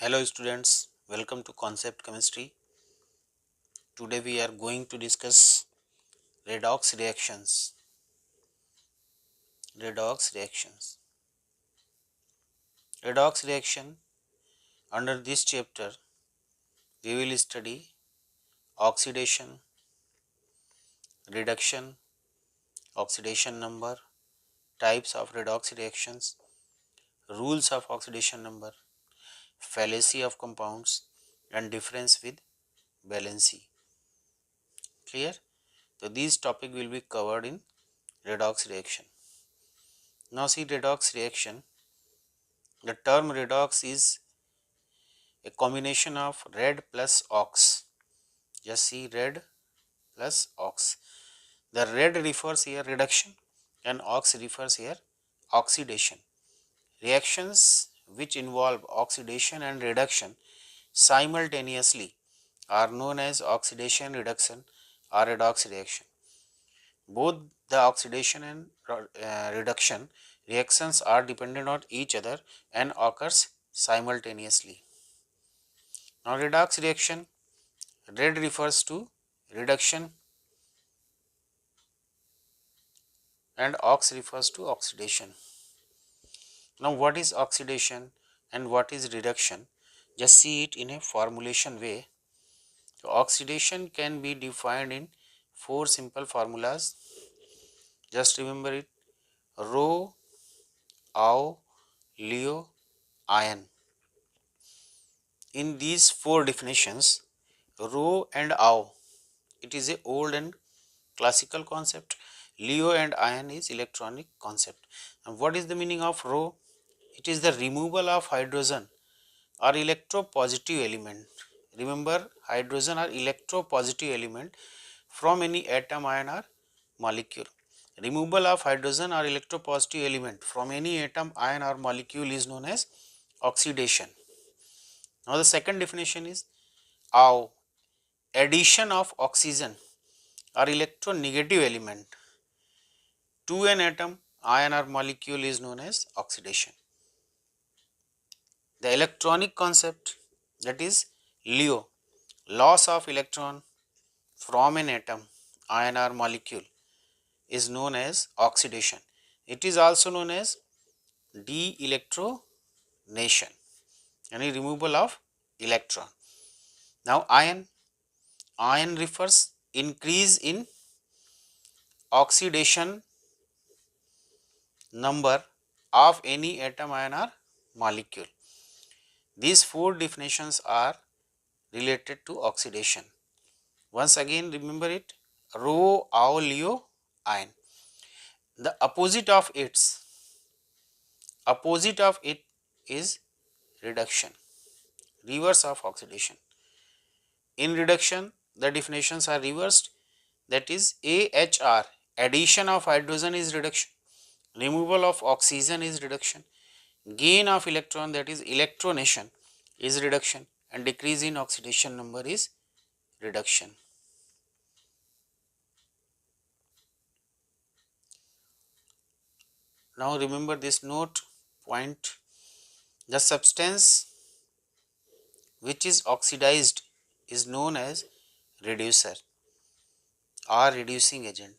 Hello students, welcome to Concept Chemistry. Today we are going to discuss redox reactions. Redox reactions. Redox reaction. Under this chapter, we will study oxidation, reduction, oxidation number, types of redox reactions, rules of oxidation number, fallacy of compounds, and difference with valency. Clear? So these topic will be covered in redox reaction. Now see redox reaction. The term redox is a combination of red plus ox. Just see red plus ox. The red refers here reduction and ox refers here oxidation. Reactions which involve oxidation and reduction simultaneously are known as oxidation reduction or redox reaction. Both the oxidation and reduction reactions are dependent on each other and occurs simultaneously. Now redox reaction, red refers to reduction and ox refers to oxidation. Now what is oxidation and what is reduction? Just see it in a formulation way. So oxidation can be defined in four simple formulas. Just remember it: Rho, Au, Leo, ion. In these four definitions, Rho and Au, it is a old and classical concept. Leo and ion is electronic concept. And what is the meaning of Rho? It is the removal of hydrogen or electropositive element. Remember, hydrogen are electropositive element from any atom, ion or molecule. Removal of hydrogen or electropositive element from any atom, ion or molecule is known as oxidation. Now the second definition is Au, addition of oxygen or electronegative element to an atom, ion or molecule is known as oxidation. The electronic concept, that is Leo, loss of electron from an atom, ion or molecule, is known as oxidation. It is also known as de-electronation, any removal of electron. Now ion refers increase in oxidation number of any atom, ion or molecule. These four definitions are related to oxidation. Once again remember it: Rho, Au, Leo, ion. The opposite of it is reduction, reverse of oxidation. In reduction, the definitions are reversed, that is AHR, addition of hydrogen is reduction, removal of oxygen is reduction, gain of electron, that is electronation, is reduction, and decrease in oxidation number is reduction. Now remember this note point: the substance which is oxidized is known as reducer or reducing agent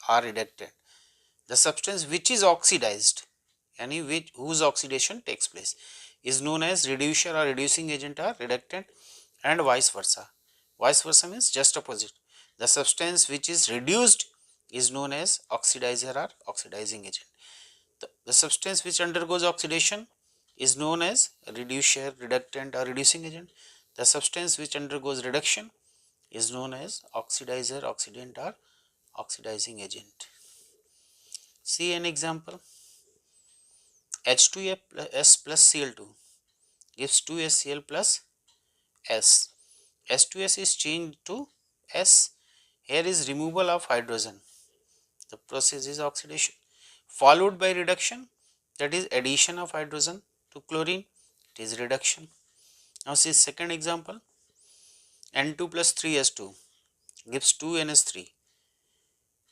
or reductant. The substance which is oxidized, yani whose oxidation takes place, is known as reducer or reducing agent or reductant, and vice versa. Vice versa means just opposite. The substance which is reduced is known as oxidizer or oxidizing agent. The substance which undergoes oxidation is known as reducer, reductant or reducing agent. The substance which undergoes reduction is known as oxidizer, oxidant or oxidizing agent. See an example: H2S plus Cl2 gives 2HCl plus S. H2S is changed to S. Here is removal of hydrogen. The process is oxidation, followed by reduction, that is addition of hydrogen to chlorine, it is reduction. Now see second example: N2 plus 3S2 gives 2NH3.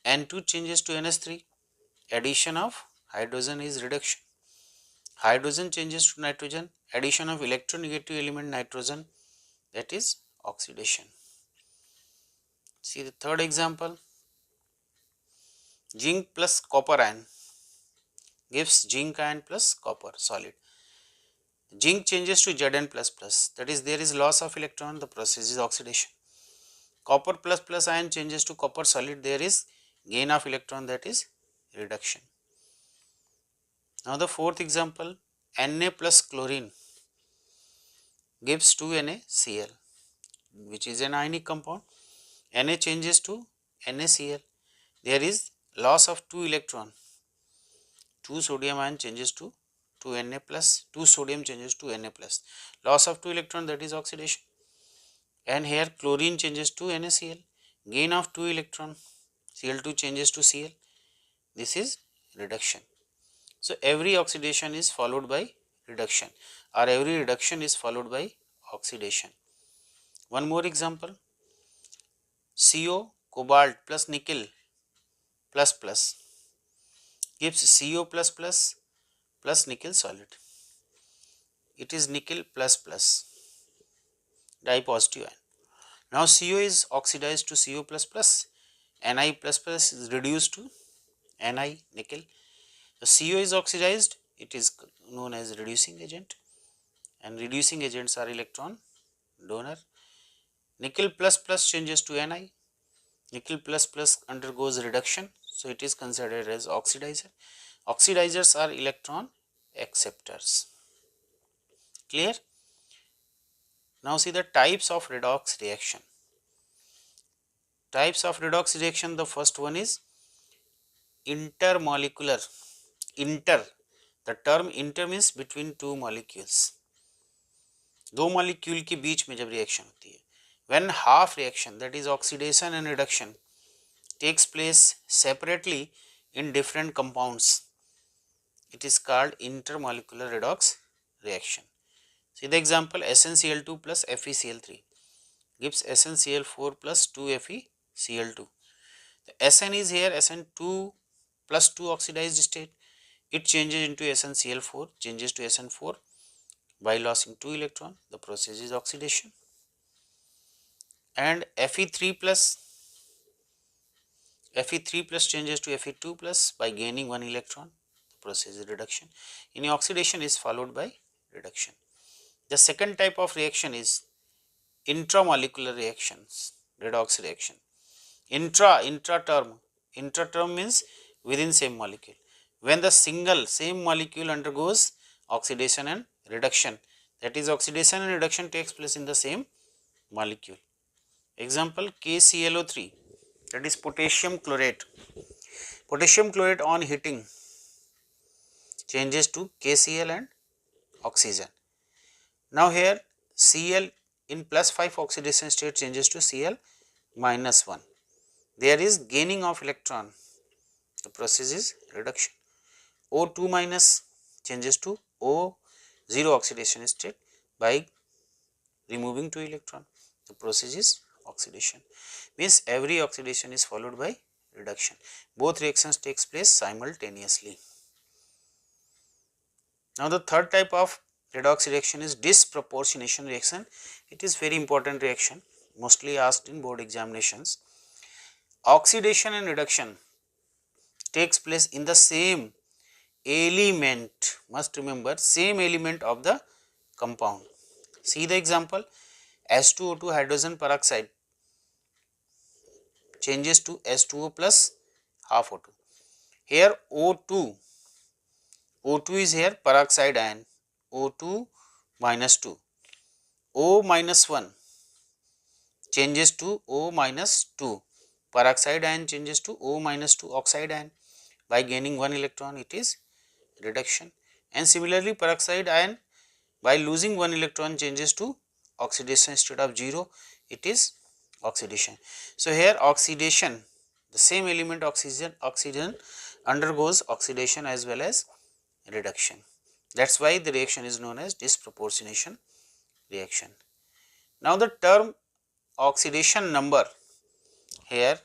N2 changes to NH3, addition of hydrogen is reduction, hydrogen changes to nitrogen, addition of electronegative element nitrogen, that is oxidation. See the third example, zinc plus copper ion gives zinc ion plus copper solid. Zinc changes to Zn++, that is there is loss of electron, the process is oxidation. Copper plus plus ion changes to copper solid, there is gain of electron, that is reduction. Now the fourth example, Na plus chlorine gives 2NaCl, which is an ionic compound. Na changes to NaCl, there is loss of 2 electron, 2 sodium ion changes to 2Na plus, 2 sodium changes to Na plus, loss of 2 electron, that is oxidation. And here chlorine changes to NaCl, gain of 2 electron, Cl2 changes to Cl, this is reduction. So every oxidation is followed by reduction, or every reduction is followed by oxidation. One more example, CO cobalt plus nickel plus plus gives CO plus plus plus nickel solid, it is nickel plus plus dipositive ion. Now CO is oxidized to CO plus plus, Ni plus plus is reduced to Ni nickel. So CO is oxidized, it is known as reducing agent, and reducing agents are electron donor. Nickel plus plus changes to Ni, nickel plus plus undergoes reduction, so it is considered as oxidizer. Oxidizers are electron acceptors. Clear? Now see the types of redox reaction. Types of redox reaction, the first one is intermolecular. Inter, the term inter means between two molecules, दो molecule के बीच में जब reaction होती है. When half reaction, that is oxidation and reduction, takes place separately in different compounds, it is called intermolecular redox reaction. See the example, SnCl2 plus FeCl3 gives SnCl4 plus 2FeCl2. The Sn is here Sn2 plus 2 oxidized state, it changes into SnCl4, changes to Sn4 by losing 2 electron, the process is oxidation. And Fe3 plus changes to Fe2 plus by gaining 1 electron, the process is reduction. In oxidation is followed by reduction. The second type of reaction is intramolecular reactions, redox reaction. Intra term means within same molecule. When the same molecule undergoes oxidation and reduction, that is oxidation and reduction takes place in the same molecule. Example, KClO3, that is potassium chlorate. Potassium chlorate on heating changes to KCl and oxygen. Now here Cl in plus 5 oxidation state changes to Cl minus 1. There is gaining of electron, the process is reduction. O2 minus changes to O0 oxidation state by removing 2 electron, the process is oxidation. Means every oxidation is followed by reduction. Both reactions takes place simultaneously. Now the third type of redox reaction is disproportionation reaction. It is very important reaction, mostly asked in board examinations. Oxidation and reduction takes place in the same element, must remember same element of the compound. See the example, H2O2 hydrogen peroxide changes to H2O plus half O2. Here O2 is here peroxide ion, O2 minus 2, O minus 1 changes to O minus 2, peroxide ion changes to O minus 2 oxide ion, by gaining 1 electron it is reduction. And similarly peroxide ion by losing 1 electron changes to oxidation state of 0, it is oxidation. So here oxidation, the same element oxygen undergoes oxidation as well as reduction. That is why the reaction is known as disproportionation reaction. Now the term oxidation number here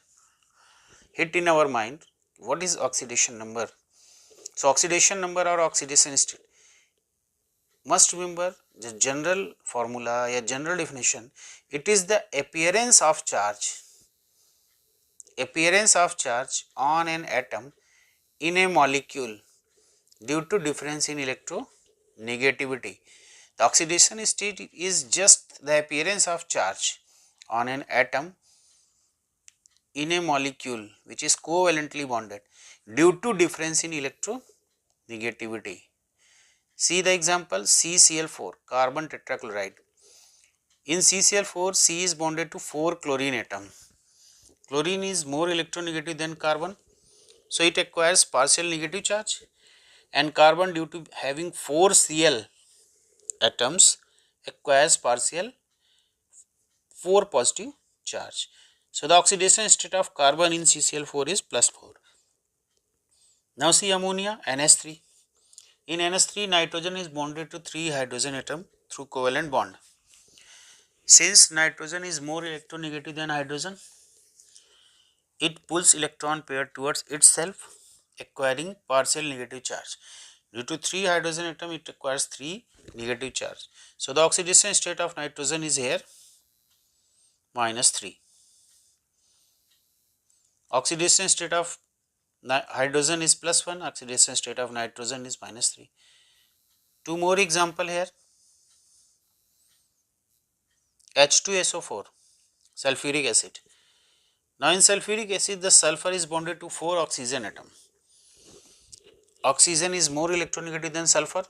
hit in our mind. What is oxidation number? So oxidation number or oxidation state, must remember the general formula, a general definition. It is the appearance of charge on an atom in a molecule due to difference in electronegativity. The oxidation state is just the appearance of charge on an atom in a molecule which is covalently bonded due to difference in electronegativity. See the example CCl4, carbon tetrachloride. In CCl4, C is bonded to 4 chlorine atom. Chlorine is more electronegative than carbon, so it acquires partial negative charge, and carbon, due to having 4 Cl atoms, acquires partial 4 positive charge. So the oxidation state of carbon in CCl4 is +4. Now see ammonia, NH3. In NH3, nitrogen is bonded to 3 hydrogen atom through covalent bond. Since nitrogen is more electronegative than hydrogen, it pulls electron pair towards itself, acquiring partial negative charge. Due to 3 hydrogen atom, it acquires 3 negative charge. So the oxidation state of nitrogen is here -3. Oxidation state of hydrogen is +1, oxidation state of nitrogen is -3. Two more example here. H2SO4, sulfuric acid. Now in sulfuric acid, the sulfur is bonded to 4 oxygen atom. Oxygen is more electronegative than sulfur,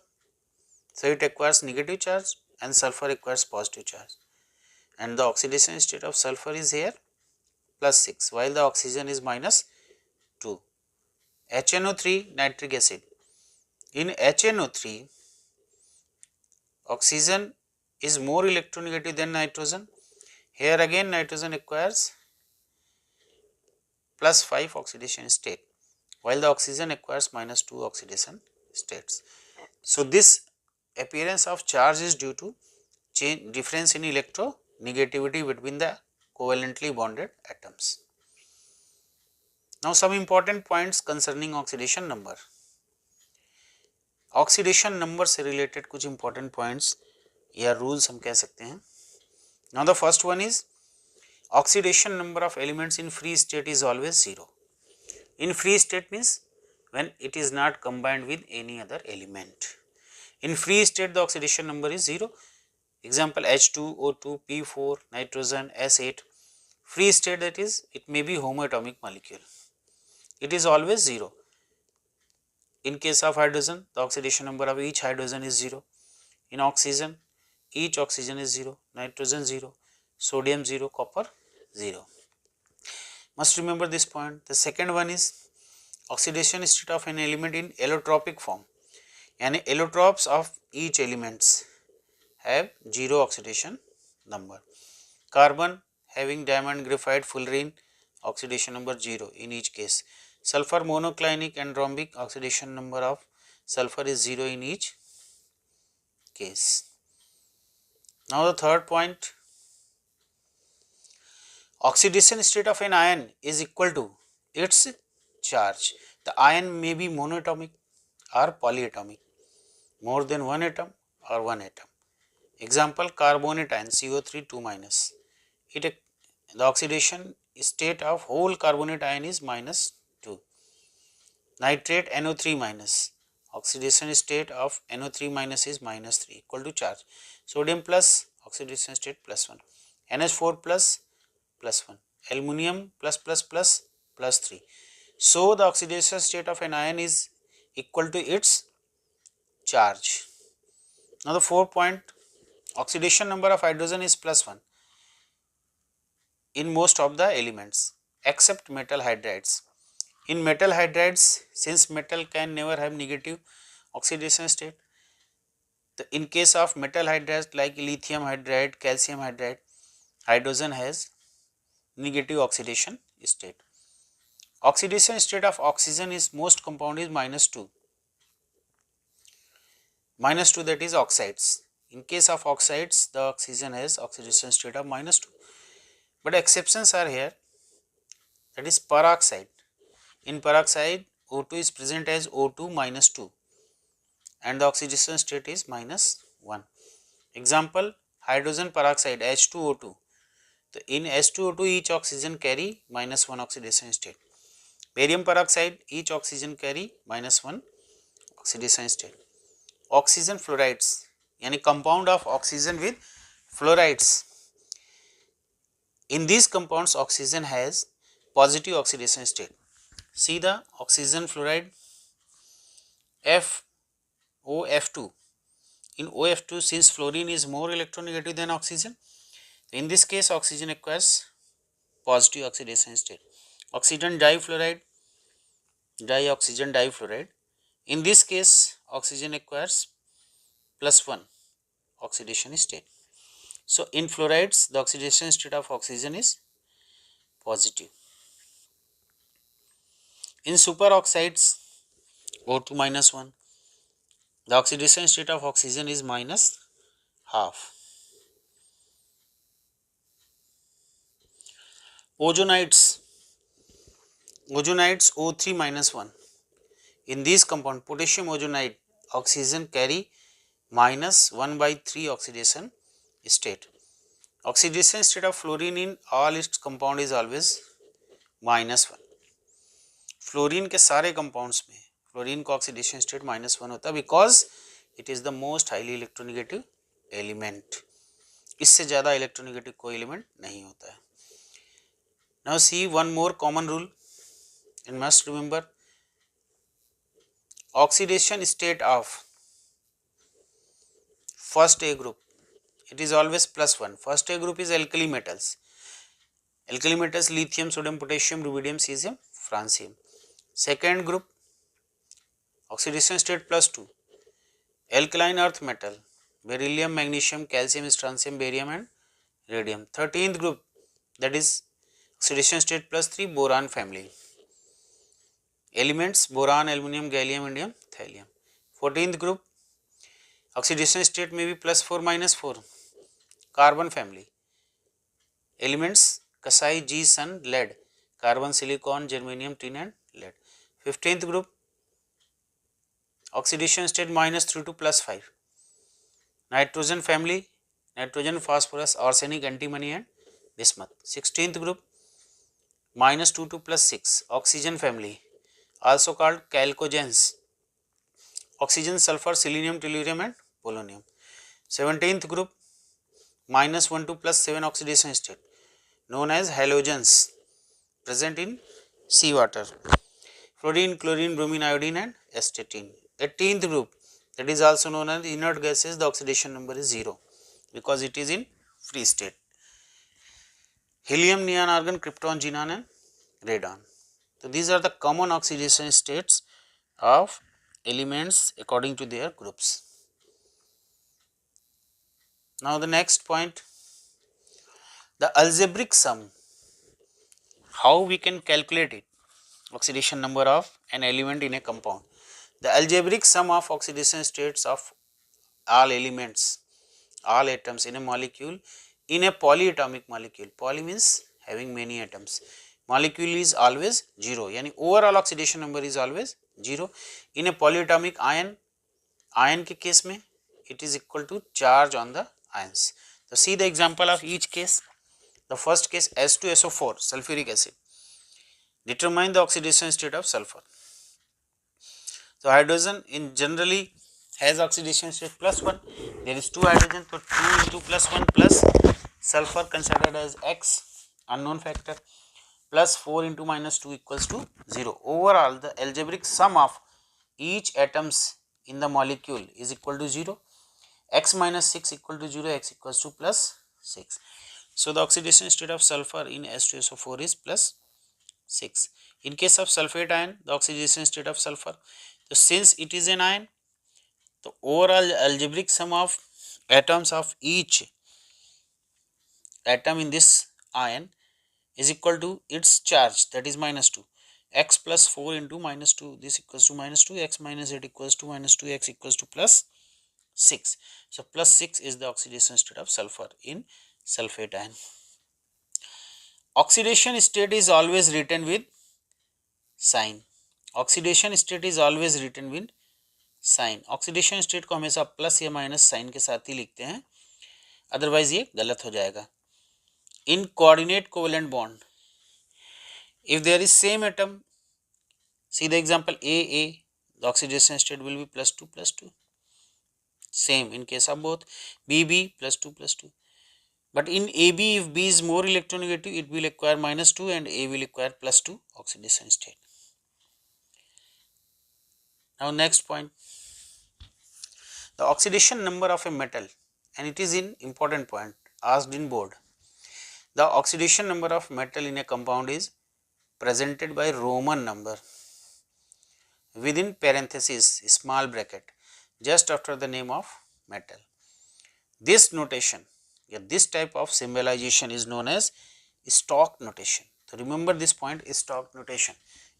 so it acquires negative charge and sulfur acquires positive charge, and the oxidation state of sulfur is here +6, while the oxygen is -2. HNO3, nitric acid. In HNO3, oxygen is more electronegative than nitrogen. Here again nitrogen acquires +5 oxidation state, while the oxygen acquires -2 oxidation states. So this appearance of charge is due to difference in electronegativity between the covalently bonded atoms. Now some important points concerning oxidation number. Oxidation number से related कुछ important points या rules हम कह सकते हैं. Now the first one is oxidation number of elements in free state is always 0. In free state means when it is not combined with any other element. In free state the oxidation number is 0. Example H2, O2, P4, nitrogen, S8. Free state, that is, it may be homoatomic molecule. It is always 0. In case of hydrogen, the oxidation number of each hydrogen is 0. In oxygen, each oxygen is 0, nitrogen 0, sodium 0, copper 0. Must remember this point. The second one is oxidation state of an element in allotropic form, and allotropes of each elements have 0 oxidation number. Carbon having diamond, graphite, fullerene, oxidation number 0 in each case. Sulfur monoclinic and rhombic, oxidation number of sulfur is 0 in each case. Now the third point, oxidation state of an ion is equal to its charge. The ion may be monatomic or polyatomic, more than one atom or one atom. Example, carbonate ion CO3 2-. The oxidation state of whole carbonate ion is -2. Nitrate NO3-, oxidation state of NO3- is -3, equal to charge. Sodium plus, oxidation state +1. NH4 plus +1. Aluminium ++++3. So the oxidation state of an ion is equal to its charge. Now the fourth point, oxidation number of hydrogen is +1 in most of the elements except metal hydrides. In metal hydrides, since metal can never have negative oxidation state, in case of metal hydrides like lithium hydride, calcium hydride, hydrogen has negative oxidation state. Oxidation state of oxygen is most compound is -2. -2, that is oxides. In case of oxides, the oxygen has oxidation state of -2. But exceptions are here, that is peroxide. In peroxide, O2 is present as O2 -2 and the oxidation state is -2. 1. Example, hydrogen peroxide H2O2. So in H2O2 each oxygen carry -1 oxidation state. Barium peroxide each oxygen carry -1 oxidation state. Oxygen fluorides यानी compound of oxygen with fluorides. In these compounds oxygen has positive oxidation state. See the oxygen fluoride FOF2. In OF2, since fluorine is more electronegative than oxygen, in this case oxygen acquires positive oxidation state. Oxygen difluoride, dioxygen difluoride, in this case oxygen acquires +1 oxidation state. So in fluorides the oxidation state of oxygen is positive. In superoxides O2 -1, the oxidation state of oxygen is -half. Ozonides O3 -1. In these compound potassium ozonide oxygen carry -1/3 oxidation state. Oxidation state of fluorine in all its compound is always -1. Fluorine के सारे compounds में fluorine का oxidation state -1 होता है because it is the most highly electronegative element. इससे ज़्यादा electronegative कोई element नहीं होता है. Now see one more common rule and must remember, oxidation state of first A group it is always +1. First A group is alkali metals. Alkali metals lithium, sodium, potassium, rubidium, cesium, francium. Second group oxidation state +2. Alkaline earth metal beryllium, magnesium, calcium, strontium, barium and radium. 13th group that is oxidation state +3 boron family. Elements boron, aluminum, gallium, indium, thallium. 14th group oxidation state may be +4 -4 carbon family. Elements Kasai, G-Sun, lead, carbon, silicon, germanium, tin and lead. 15th group oxidation state -3 to +5. Nitrogen family, nitrogen, phosphorus, arsenic, antimony and bismuth. 16th group -2 to +6. Oxygen family, also called chalcogens, oxygen, sulfur, selenium, tellurium and polonium. 17th group -1 to +7 oxidation state known as halogens present in seawater, fluorine, chlorine, bromine, iodine and astatine. 18th group that is also known as inert gases, the oxidation number is 0 because it is in free state. Helium, neon, argon, krypton, xenon and radon. So these are the common oxidation states of elements according to their groups. Now the next point, the algebraic sum, how we can calculate it, oxidation number of an element in a compound. The algebraic sum of oxidation states of all elements, all atoms in a molecule, in a polyatomic molecule, poly means having many atoms, molecule is always 0, yani overall oxidation number is always 0. In a polyatomic ion, ion के case में it is equal to charge on the ions. So see the example of each case. The first case H2SO4 sulfuric acid. Determine the oxidation state of sulfur. So hydrogen in generally has oxidation state +1. There is 2 hydrogen, so 2 into +1 plus sulfur considered as X unknown factor plus 4 into -2 equals to 0. Overall the algebraic sum of each atoms in the molecule is equal to 0. X minus 6 equal to 0, X equals to +6. So the oxidation state of sulfur in H2SO4 is +6. In case of sulfate ion, the oxidation state of sulfur, so since it is an ion, the overall algebraic sum of atoms of each atom in this ion is equal to its charge, that is -2. X plus 4 into -2, this equals to -2, X minus 8 equals to -2, X equals to +6. So +6 is the oxidation state of sulfur in sulfate ion. Oxidation state is always written with sign. Oxidation state is always written with sign, oxidation state को हमेशा plus या minus sign के साथ ही लिखते हैं, otherwise ये गलत हो जाएगा। In coordinate covalent bond, if there is same atom, see the example AA, the oxidation state will be +2 same in case of both BB +2 but in AB if B is more electronegative it will acquire -2 and A will acquire +2 oxidation state. Now next point, the oxidation number of a metal, and it is in important point asked in board. The oxidation number of metal in a compound is presented by Roman number within parenthesis small bracket just after the name of metal. This notation, this type of symbolization is known as stock notation. So remember this point is stock notation.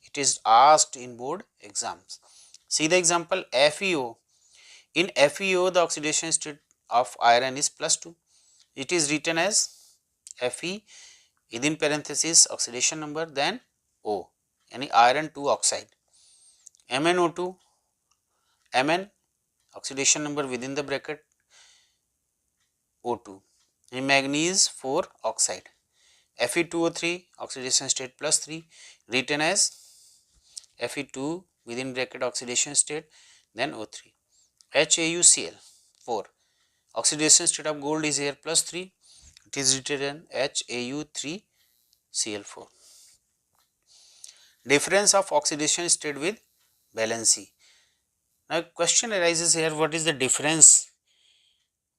It is asked in board exams. See the example FeO. In FeO the oxidation state of iron is +2. It is written as Fe within parenthesis oxidation number then O, yani iron 2 oxide. MnO2, Mn oxidation number within the bracket O2. In manganese 4 oxide. Fe2O3 oxidation state +3 written as Fe2 within bracket oxidation state then O3. HAuCl 4 oxidation state of gold is here +3, it is written HAu3Cl4. Difference of oxidation state with valency. Now question arises here, what is the difference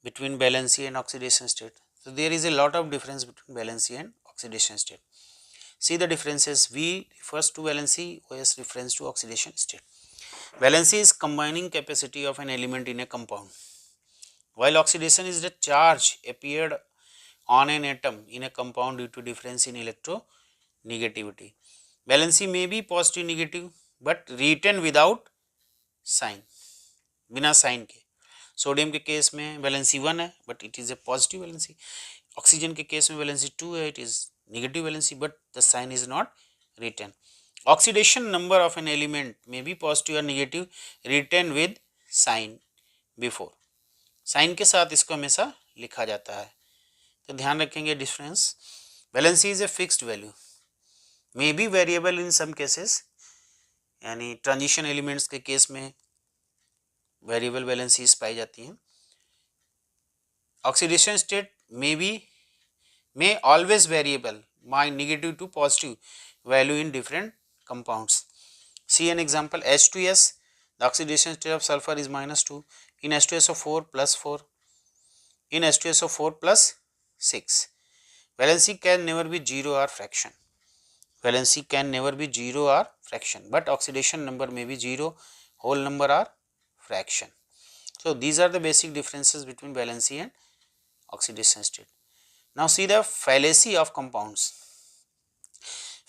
between valency and oxidation state? So there is a lot of difference between valency and oxidation state. See the differences. V refers to valency, OS refers to oxidation state. Valency is combining capacity of an element in a compound, while oxidation is the charge appeared on an atom in a compound due to difference in electronegativity. Valency may be positive negative but written without sign, बिना sign के. Sodium के case में valency 1 है but it is a positive valency. Oxygen के case में valency 2 है, it is negative valency but the sign is not written. Oxidation number of an element में be positive और negative written with sign before. Sign के साथ इसको हमेशा लिखा जाता है, तो ध्यान रखेंगे difference. Valency is a fixed value, may be variable in some cases, यानी ट्रांजिशन एलिमेंट्स के केस में वेरिएबल वैलेंसीज पाई जाती हैं. Oxidation state may always variable by negative to positive value in different compounds. See an example H2S, the oxidation state of sulfur is -2, in H2SO4 +4, in H2SO4 +6. Valency can never be 0 or fraction. Valency can never be 0 or fraction, but oxidation number may be 0, whole number or fraction. So these are the basic differences between valency and oxidation state. Now see the fallacy of compounds.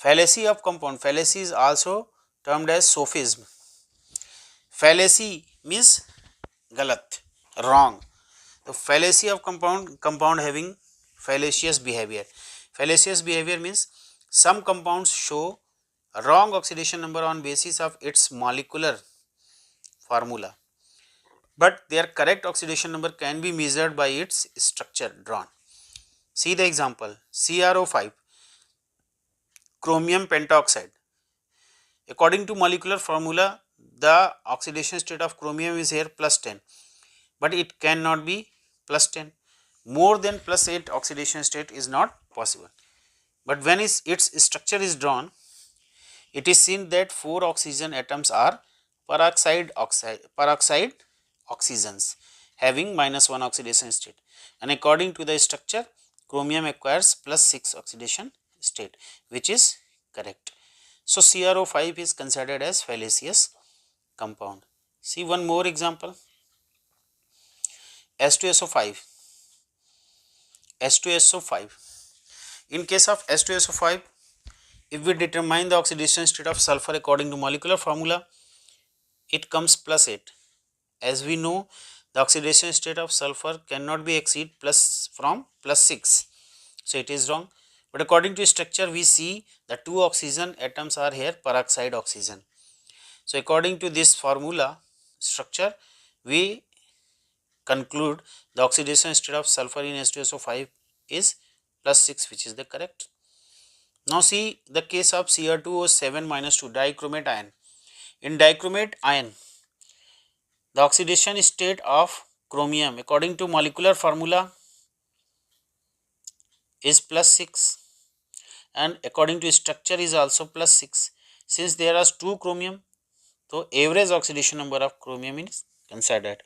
Fallacy of compound, fallacy is also termed as sophism. Fallacy means galat, wrong. The fallacy of compound having fallacious behavior. Fallacious behavior means some compounds show a wrong oxidation number on basis of its molecular formula, but their correct oxidation number can be measured by its structure drawn. See the example CrO5, chromium pentoxide. According to molecular formula, the oxidation state of chromium is here +10, but it cannot be +10. More than +8 oxidation state is not possible. But when its structure is drawn, it is seen that 4 oxygen atoms are peroxide oxygens having -1 oxidation state, and according to the structure, chromium acquires +6 oxidation state, which is correct. So CrO5 is considered as fallacious compound. See one more example, H2SO5. H2SO5. In case of H2SO5, if we determine the oxidation state of sulfur according to molecular formula, it comes +8. As we know, the oxidation state of sulfur cannot be exceed from +6, so it is wrong. But according to structure, we see the 2 oxygen atoms are here peroxide oxygen. So according to this formula, structure, we conclude the oxidation state of sulfur in H2SO5 is +6, which is the correct. Now see the case of Cr2O7 minus 2 dichromate ion. In dichromate ion, the oxidation state of chromium according to molecular formula is +6 and according to structure is also +6. Since there are 2 chromium, so average oxidation number of chromium is considered.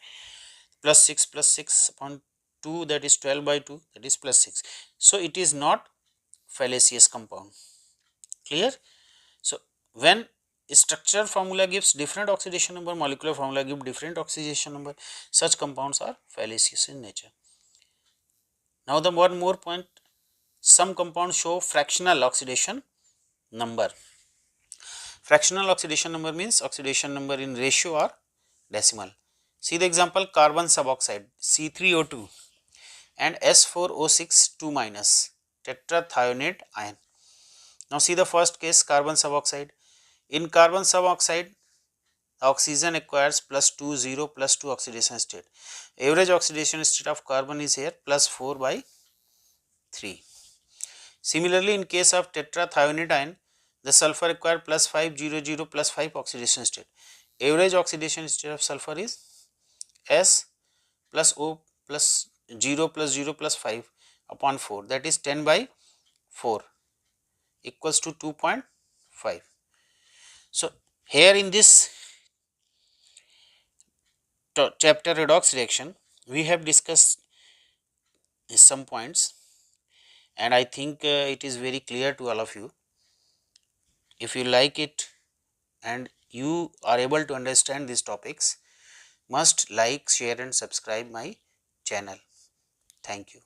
+6 upon 2, that is 12 by 2, that is +6. So it is not fallacious compound. Clear? So when structure formula gives different oxidation number, molecular formula gives different oxidation number, such compounds are fallacious in nature. Now the one more point, some compounds show fractional oxidation number. Fractional oxidation number means oxidation number in ratio or decimal. See the example, carbon suboxide C3O2 and S4O6 2 minus tetrathionate ion. Now see the first case, carbon suboxide. In carbon suboxide, oxygen acquires +2 0 +2 oxidation state. Average oxidation state of carbon is here +4 by 3. Similarly, in case of tetrathionate ion, the sulfur acquire +5 0 0 +5 oxidation state. Average oxidation state of sulfur is S plus O plus 0 plus 0 plus 5 upon 4, that is 10 by 4 equals to 2.5. So here in this chapter redox reaction, we have discussed some points and I think it is very clear to all of you. If you like it and you are able to understand these topics, must like, share and subscribe my channel. Thank you.